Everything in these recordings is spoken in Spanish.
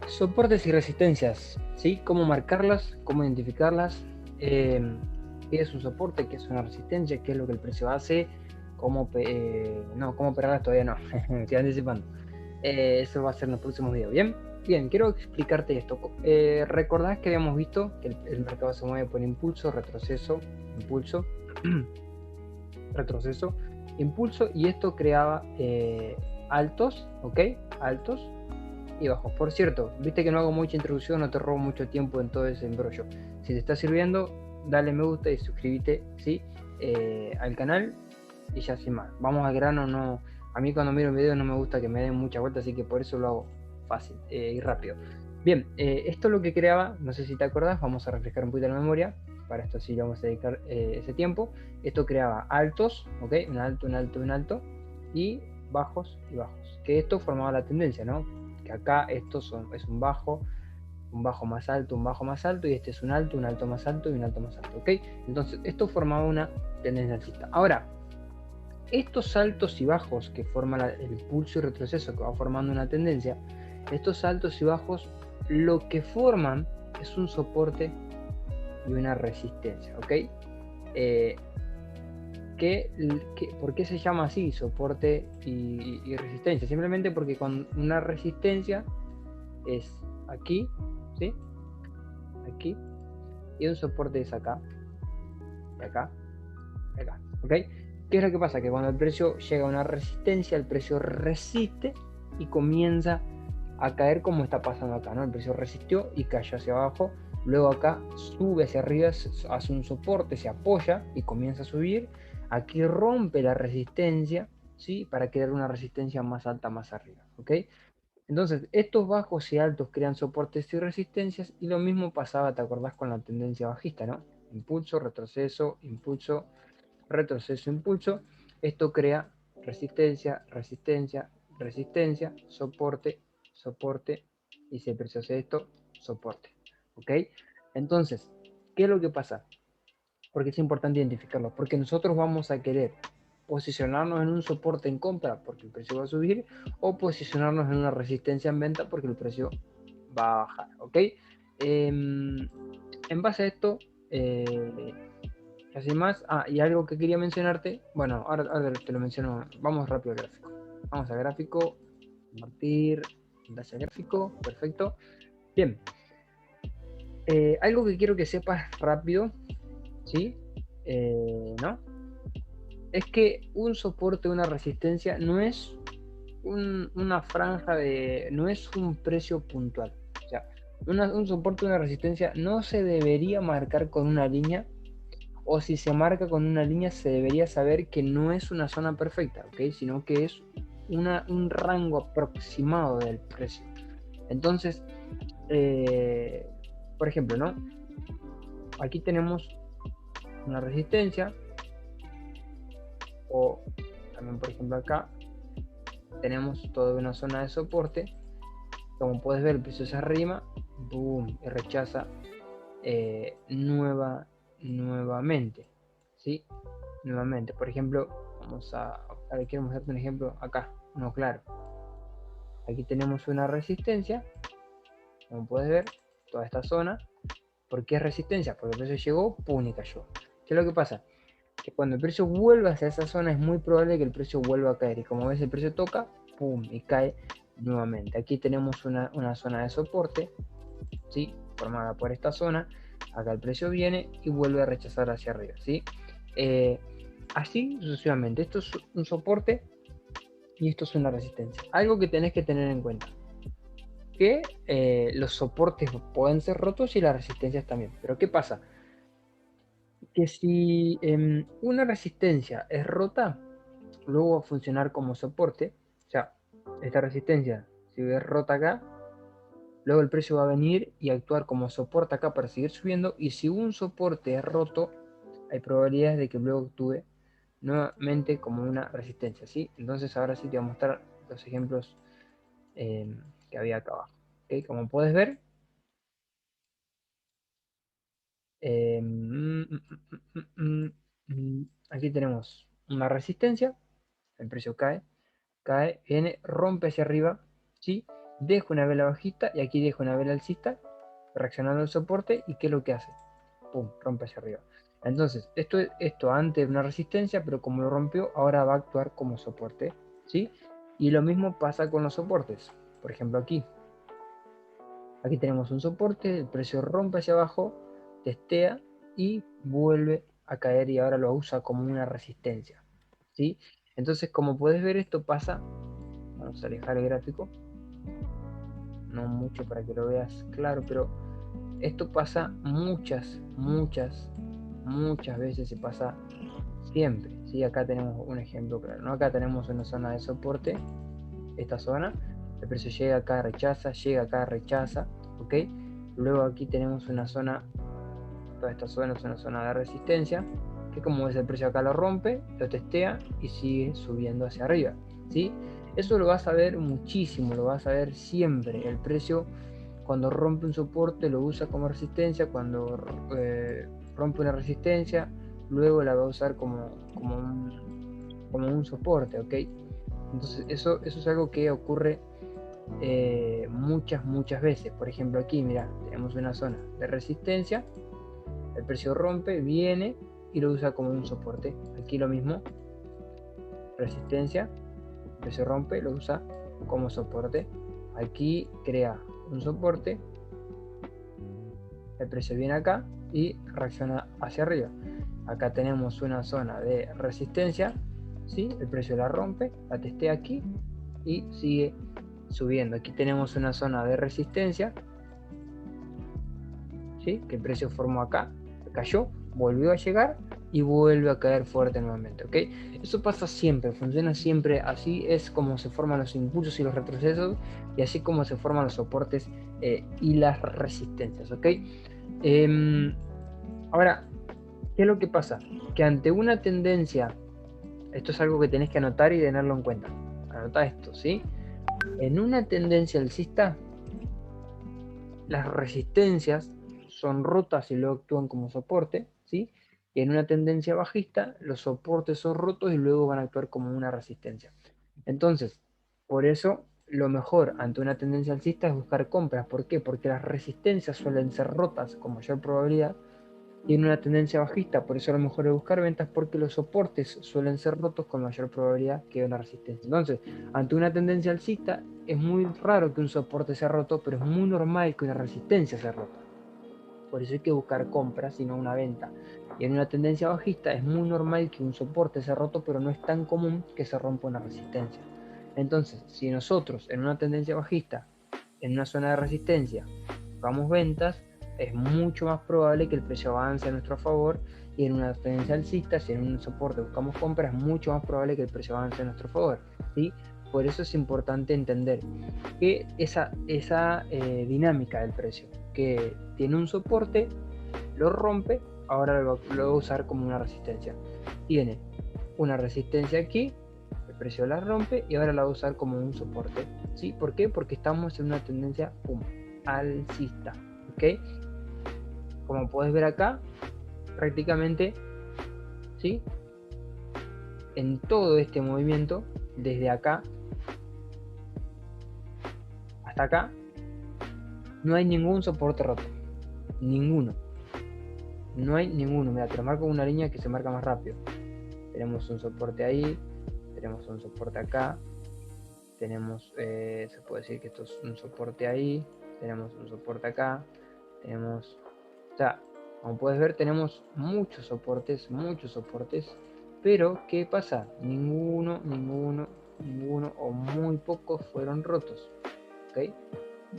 Soportes y resistencias, ¿sí? Cómo marcarlas, cómo identificarlas, qué es un soporte, qué es una resistencia, qué es lo que el precio hace, cómo operarlas todavía no, estoy anticipando. Eso va a ser en los próximos videos, ¿bien? Bien, quiero explicarte esto. ¿Recordás que habíamos visto que el mercado se mueve por impulso, retroceso, impulso, retroceso, impulso, y esto creaba altos, ¿ok? Altos y bajos. Por cierto, viste que no hago mucha introducción, no te robo mucho tiempo en todo ese embrollo. Si te está sirviendo, dale me gusta y suscríbete, ¿sí? Al canal, y ya sin más. Vamos al grano, no. A mí cuando miro un video no me gusta que me den mucha vuelta, así que por eso lo hago fácil y rápido. Bien, esto es lo que creaba, no sé si te acordás, vamos a refrescar un poquito la memoria. Para esto sí le vamos a dedicar ese tiempo. Esto creaba altos, ¿ok? Un alto, un alto, un alto, y bajos y bajos. Que esto formaba la tendencia, ¿no? Que acá esto es un bajo más alto, un bajo más alto, y este es un alto más alto y un alto más alto, ¿ok? Entonces esto formaba una tendencia alcista. Ahora, estos altos y bajos que forman el pulso y retroceso que va formando una tendencia, estos altos y bajos lo que forman es un soporte y una resistencia, ¿ok? Eh, ¿Por qué se llama así, soporte y resistencia? Simplemente porque con una resistencia es aquí, ¿sí? Aquí, y un soporte es acá, y acá, y acá, ¿ok? ¿Qué es lo que pasa? Que cuando el precio llega a una resistencia, el precio resiste y comienza a caer como está pasando acá, ¿no? El precio resistió y cayó hacia abajo, luego acá sube hacia arriba, hace un soporte, se apoya y comienza a subir, aquí rompe la resistencia, ¿sí? Para crear una resistencia más alta más arriba, ¿ok? Entonces, estos bajos y altos crean soportes y resistencias, y lo mismo pasaba, ¿te acordás? Con la tendencia bajista, ¿no? Impulso, retroceso, impulso, retroceso, impulso. Esto crea resistencia, resistencia, resistencia, soporte, soporte, y si el precio hace esto, soporte. ¿Ok? Entonces, ¿qué es lo que pasa? Porque es importante identificarlo, porque nosotros vamos a querer posicionarnos en un soporte en compra porque el precio va a subir, o posicionarnos en una resistencia en venta porque el precio va a bajar, ¿ok? En base a esto, así más, y algo que quería mencionarte, bueno, ahora te lo menciono, vamos rápido al gráfico. Vamos al gráfico, compartir, pantalla gráfico, perfecto. Bien, algo que quiero que sepas rápido, ¿sí? ¿No? Es que un soporte, una resistencia, no es una franja de, no es un precio puntual. O sea, un soporte, una resistencia no se debería marcar con una línea, o si se marca con una línea se debería saber que no es una zona perfecta, ¿ok? Sino que es un rango aproximado del precio. Entonces, eh, por ejemplo, ¿no? Aquí tenemos una resistencia, o también, por ejemplo, acá tenemos toda una zona de soporte. Como puedes ver, el precio se arrima, boom, y rechaza nuevamente, ¿sí? Nuevamente, por ejemplo, ahora quiero mostrarte un ejemplo acá, no claro. Aquí tenemos una resistencia, como puedes ver, toda esta zona. ¿Por qué es resistencia? Porque el precio llegó, pum, y cayó. ¿Qué es lo que pasa? Que cuando el precio vuelve hacia esa zona es muy probable que el precio vuelva a caer, y como ves el precio toca, pum, y cae nuevamente. Aquí tenemos una zona de soporte, ¿sí? Formada por esta zona. Acá el precio viene y vuelve a rechazar hacia arriba, ¿sí? Eh, Así sucesivamente. Esto es un soporte y esto es una resistencia. Algo que tenés que tener en cuenta, que los soportes pueden ser rotos y las resistencias también. Pero ¿qué pasa? Que si una resistencia es rota, luego va a funcionar como soporte. O sea, esta resistencia, si es rota acá, luego el precio va a venir y actuar como soporte acá para seguir subiendo. Y si un soporte es roto, hay probabilidades de que luego actúe nuevamente como una resistencia, ¿sí? Entonces ahora sí te voy a mostrar los ejemplos que había acá abajo. ¿Okay? Como puedes ver, aquí tenemos una resistencia, el precio cae, cae, viene, rompe hacia arriba, ¿sí? dejo una vela bajista y aquí dejo una vela alcista reaccionando al soporte. ¿Y qué es lo que hace? Pum, rompe hacia arriba. Entonces, esto antes de una resistencia, pero como lo rompió, ahora va a actuar como soporte, ¿sí? Y lo mismo pasa con los soportes. Por ejemplo, aquí tenemos un soporte, el precio rompe hacia abajo, testea y vuelve a caer y ahora lo usa como una resistencia, ¿sí? Entonces, como puedes ver, esto pasa, vamos a alejar el gráfico, no mucho para que lo veas claro, pero esto pasa muchas veces, se pasa siempre, ¿sí? Acá tenemos un ejemplo claro, ¿no? Acá tenemos una zona de soporte, esta zona, el precio llega acá, rechaza, llega acá, rechaza, ¿ok? Luego aquí tenemos una zona, toda esta zona es una zona de resistencia, que como ves el precio acá lo rompe, lo testea y sigue subiendo hacia arriba, ¿sí? Eso lo vas a ver muchísimo, lo vas a ver siempre, el precio cuando rompe un soporte lo usa como resistencia, cuando rompe una resistencia, luego la va a usar como un soporte, ¿ok? Entonces eso es algo que ocurre muchas veces. Por ejemplo aquí, mira, tenemos una zona de resistencia, el precio rompe, viene y lo usa como un soporte. Aquí lo mismo, resistencia, el precio rompe, lo usa como soporte. Aquí crea un soporte, el precio viene acá y reacciona hacia arriba. Acá tenemos una zona de resistencia, ¿sí? El precio la rompe, la testea aquí y sigue subiendo. Aquí tenemos una zona de resistencia, ¿sí? Que el precio formó acá, cayó, volvió a llegar y vuelve a caer fuerte nuevamente, ¿ok? Eso pasa siempre, funciona siempre, así es como se forman los impulsos y los retrocesos y así como se forman los soportes y las resistencias, ¿ok? Ahora, ¿qué es lo que pasa? Que ante una tendencia, esto es algo que tenés que anotar y tenerlo en cuenta, anota esto, ¿sí? En una tendencia alcista, las resistencias son rotas y luego actúan como soporte, ¿sí? Y en una tendencia bajista, los soportes son rotos y luego van a actuar como una resistencia. Entonces, por eso, lo mejor ante una tendencia alcista es buscar compras. ¿Por qué? Porque las resistencias suelen ser rotas con mayor probabilidad y en una tendencia bajista, por eso lo mejor es buscar ventas porque los soportes suelen ser rotos con mayor probabilidad que una resistencia. Entonces, ante una tendencia alcista es muy raro que un soporte sea roto, pero es muy normal que una resistencia sea rota. Por eso hay que buscar compras y no una venta. Y en una tendencia bajista es muy normal que un soporte sea roto, pero no es tan común que se rompa una resistencia. Entonces, si nosotros en una tendencia bajista, en una zona de resistencia, buscamos ventas, es mucho más probable que el precio avance a nuestro favor, y en una tendencia alcista, si en un soporte buscamos compras, es mucho más probable que el precio avance a nuestro favor, ¿sí? Por eso es importante entender que esa dinámica del precio, que tiene un soporte, lo rompe, ahora lo va a usar como una resistencia. Tiene una resistencia aquí, el precio la rompe y ahora la va a usar como un soporte, ¿sí? ¿Por qué? Porque estamos en una tendencia alcista, ¿ok? Como puedes ver acá, prácticamente, ¿sí? En todo este movimiento, desde acá hasta acá, no hay ningún soporte roto, ninguno. No hay ninguno, mira, te lo marco con una línea que se marca más rápido. Tenemos un soporte ahí, tenemos un soporte acá, tenemos, se puede decir que esto es un soporte ahí, tenemos un soporte acá, tenemos, o sea, como puedes ver tenemos muchos soportes, pero ¿qué pasa? Ninguno o muy pocos fueron rotos, ¿ok?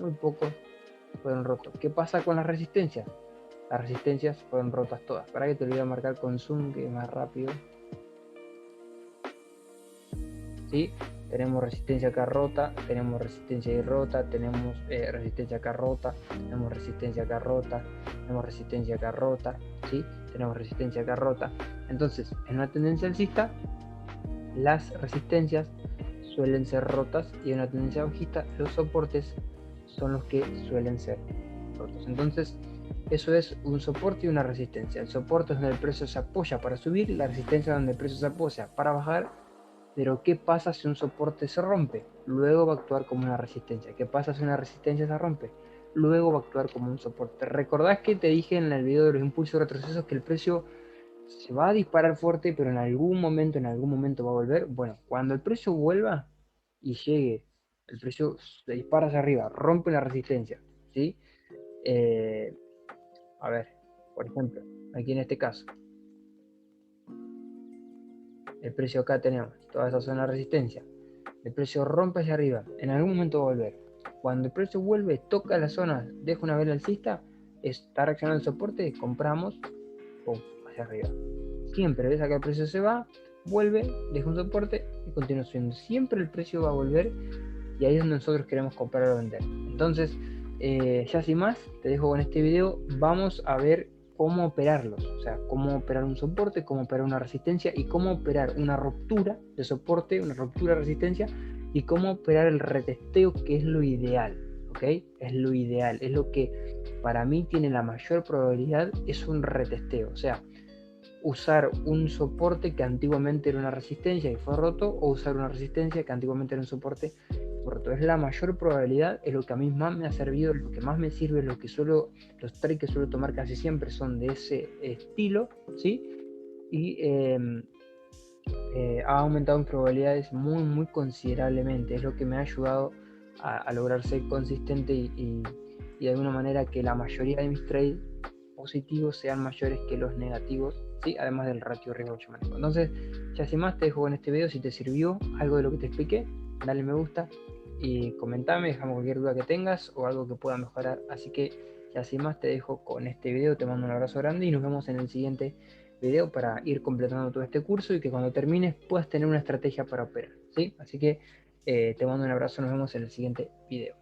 Muy pocos fueron rotos. ¿Qué pasa con las resistencias? Las resistencias fueron rotas todas. Para que te lo voy a marcar con zoom, que es más rápido. ¿Sí? Tenemos resistencia acá rota, tenemos resistencia ahí rota, tenemos resistencia acá rota, tenemos resistencia acá rota, tenemos resistencia acá rota, ¿sí? Tenemos resistencia acá rota. Entonces, en una tendencia alcista, las resistencias suelen ser rotas y en una tendencia bajista, los soportes son los que suelen ser rotos. Entonces, eso es un soporte y una resistencia. El soporte es donde el precio se apoya para subir, la resistencia es donde el precio se apoya para bajar. Pero ¿qué pasa si un soporte se rompe? luego va a actuar como una resistencia. ¿Qué pasa si una resistencia se rompe? Luego va a actuar como un soporte. ¿Recordás que te dije en el video de los impulsos retrocesos que el precio se va a disparar fuerte, pero en algún momento va a volver? Bueno, cuando el precio vuelva y llegue, el precio se dispara hacia arriba, rompe la resistencia, ¿sí? Eh, a ver, por ejemplo, aquí en este caso, el precio acá tenemos toda esa zona de resistencia, el precio rompe hacia arriba, en algún momento va a volver. Cuando el precio vuelve, toca la zona, deja una vela alcista, está reaccionando el soporte, compramos, pum, hacia arriba. Siempre ves acá el precio se va, vuelve, deja un soporte y continúa subiendo. Siempre el precio va a volver y ahí es donde nosotros queremos comprar o vender. Entonces, ya sin más, te dejo con este video. Vamos a ver cómo operarlos, o sea, cómo operar un soporte, cómo operar una resistencia y cómo operar una ruptura de soporte, una ruptura de resistencia y cómo operar el retesteo, que es lo ideal, ¿ok? Es lo ideal, es lo que para mí tiene la mayor probabilidad, es un retesteo, o sea, usar un soporte que antiguamente era una resistencia y fue roto, o usar una resistencia que antiguamente era un soporte y fue roto. Es la mayor probabilidad, es lo que a mí más me ha servido, lo que más me sirve, lo que los trades que suelo tomar casi siempre son de ese estilo, ¿sí? Y ha aumentado en probabilidades muy considerablemente. Es lo que me ha ayudado a lograr ser consistente y de alguna manera que la mayoría de mis trades positivos sean mayores que los negativos, ¿sí? Además del ratio riesgo que yo manejo. Entonces, ya sin más, te dejo con este video. Si te sirvió algo de lo que te expliqué, dale me gusta y comentame, dejame cualquier duda que tengas o algo que pueda mejorar. Así que, ya sin más, te dejo con este video. Te mando un abrazo grande y nos vemos en el siguiente video para ir completando todo este curso y que cuando termines puedas tener una estrategia para operar, ¿sí? Así que te mando un abrazo, nos vemos en el siguiente video.